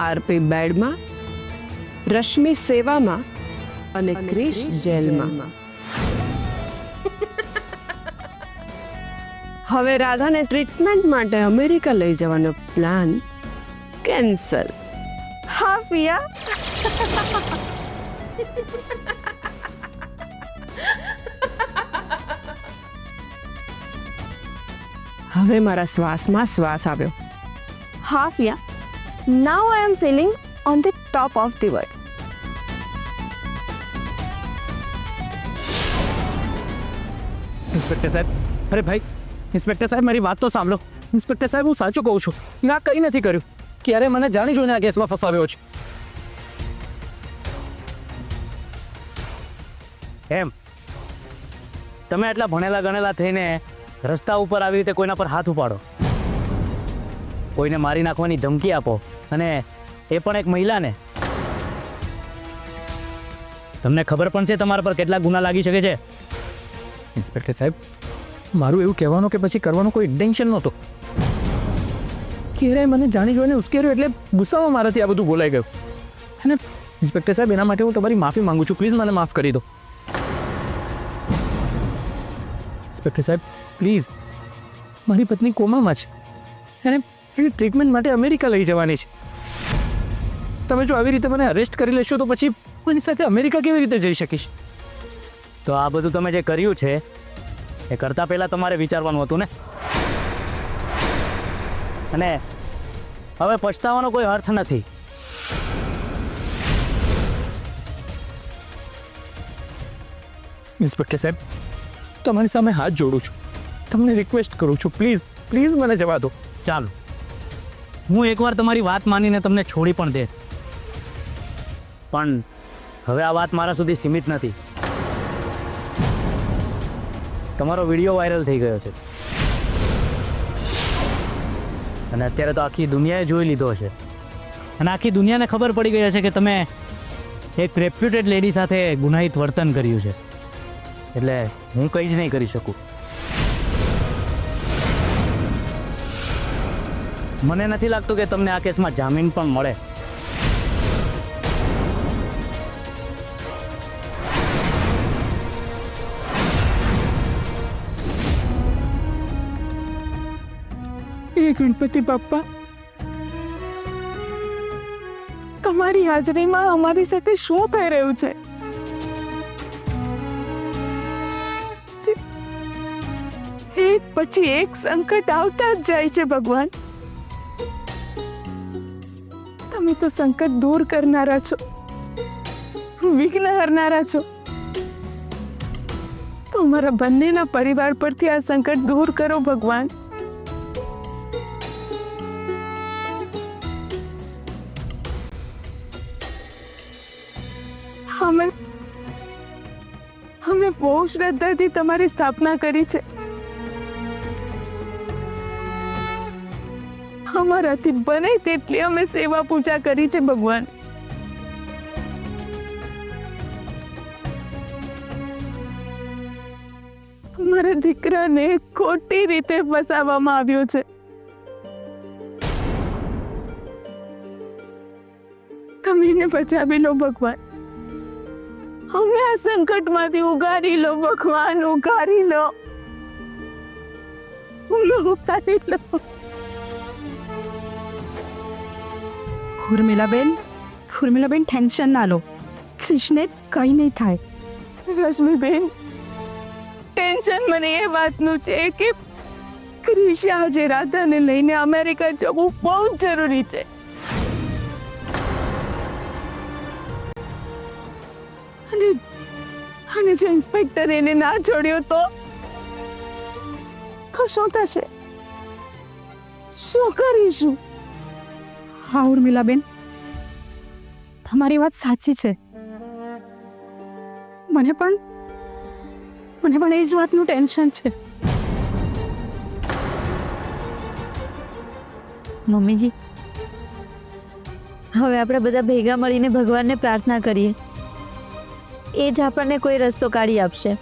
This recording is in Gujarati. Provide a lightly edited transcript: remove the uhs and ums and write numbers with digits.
આરપી બેડમાં, રશ્મિ સેવામાં અને ક્રિશ જેલમાં. હવે રાધાને ટ્રીટમેન્ટ માટે અમેરિકા લઈ જવાનો પ્લાન કેન્સલ. હા પિયા, હવે મારા શ્વાસમાં શ્વાસ આવ્યો. હા પિયા. Now I am feeling on the top of the world. Inspector સાહેબ, અરે ભાઈ ઇન્સ્પેક્ટર સાહેબ, મારી વાત તો સાંભળો. ઇન્સ્પેક્ટર સાહેબ, હું સાચું કહું છું, મેં આ કંઈ નથી કર્યું. ક્યારે મને જાણી જોઈને આ કેસમાં ફસાવ્યો છે. એમ તમે એટલા ભણેલા ગણેલા થઈને રસ્તા ઉપર આવી રીતે કોઈના પર હાથ ઉપાડો, કોઈને મારી નાખવાની ધમકી આપો, અને એ પણ એક મહિલાને. તમને ખબર પણ છે તમારા પર કેટલા ગુના લાગી શકે છે. ઇન્સ્પેક્ટર સાહેબ, મારું એવું કહેવાનું કે પછી કરવાનું કોઈ ઇન્ટેન્શન નહોતો. ક્યારે મને જાણી જોઈને ઉશ્કેર્યો એટલે ગુસ્સામાં મારાથી આ બધું બોલાઈ ગયું. અને ઇન્સ્પેક્ટર સાહેબ, એના માટે હું તમારી માફી માંગુ છું. પ્લીઝ મને માફ કરી દો. ઇન્સ્પેક્ટર સાહેબ પ્લીઝ, મારી પત્ની કોમામાં છે અને એની ટ્રીટમેન્ટ માટે અમેરિકા લઈ જવાની છે. તમે જો આવી રીતે મને અરેસ્ટ કરી લેશો તો પછી હું એની સાથે અમેરિકા કેવી રીતે જઈ શકીશ? તો આ બધું તમે જે કર્યું છે એ કરતાં પહેલાં તમારે વિચારવાનું હતું ને. અને હવે પછતાવાનો કોઈ અર્થ નથી. ઇન્સ્પેક્ટર સાહેબ, તમારી સામે હાથ જોડું છું, તમને રિક્વેસ્ટ કરું છું, પ્લીઝ પ્લીઝ મને જવા દો. ચાલો, હું એકવાર તમારી વાત માનીને તમને છોડી પણ દે, પણ હવે આ વાત મારા સુધી સીમિત નથી. તમારો વિડીયો વાયરલ થઈ ગયો છે અને અત્યારે તો આખી દુનિયાએ જોઈ લીધો છે, અને આખી દુનિયાને ખબર પડી ગઈ છે કે તમે એક રેપ્યુટેડ લેડી સાથે ગુનાહિત વર્તન કર્યું છે. એટલે હું કંઈ જ નહીં કરી શકું. મને નથી લાગતું કે તમને આ કેસમાં જામીન પણ મળે. હે ગણપતિ બાપ્પા, તમારી હાજરીમાં અમારી સાથે શું થઈ રહ્યું છે? એક પછી એક સંકટ આવતા જ જાય છે ભગવાન. તમે તો સંકટ દૂર કરનારા છો, વિઘ્ન હરનારા છો. તો અમારા બંનેના પરિવાર પરથી આ સંકટ દૂર કરો ભગવાન. અમે બહુ શ્રદ્ધાથી તમારી સ્થાપના કરી છે. અમારાથી બને તેટલી અમે સેવા પૂજા કરી છે ભગવાન. અમારા દીકરાને ખોટી રીતે ફસાવવામાં આવ્યો છે. તમે એને બચાવી લો ભગવાન. અમને આ સંકટમાંથી ઉગારી લો ભગવાન, ઉગારી લો. ઉગારી લો. ઉર્મિલાબેન, ટેન્શન ના લો. કૃષ્ણે કંઈ નહીં થાય. રશ્મિબેન, ટેન્શન મને એ વાતનું છે કે ક્રિશે આજે રાધાને લઈને અમેરિકા જવું બહુ જ જરૂરી છે. અને જો ઇન્સ્પેક્ટર એને ના છોડ્યો તો શું થશે? શું કરીશું? હા ઉર્મિલાબેન, તમારી વાત સાચી છે. મને પણ એ જ વાતનું ટેન્શન છે. મમ્મીજી, હવે આપણે બધા ભેગા મળીને ભગવાનને પ્રાર્થના કરીએ, એ જ આપણને કોઈ રસ્તો કાઢી આપશે.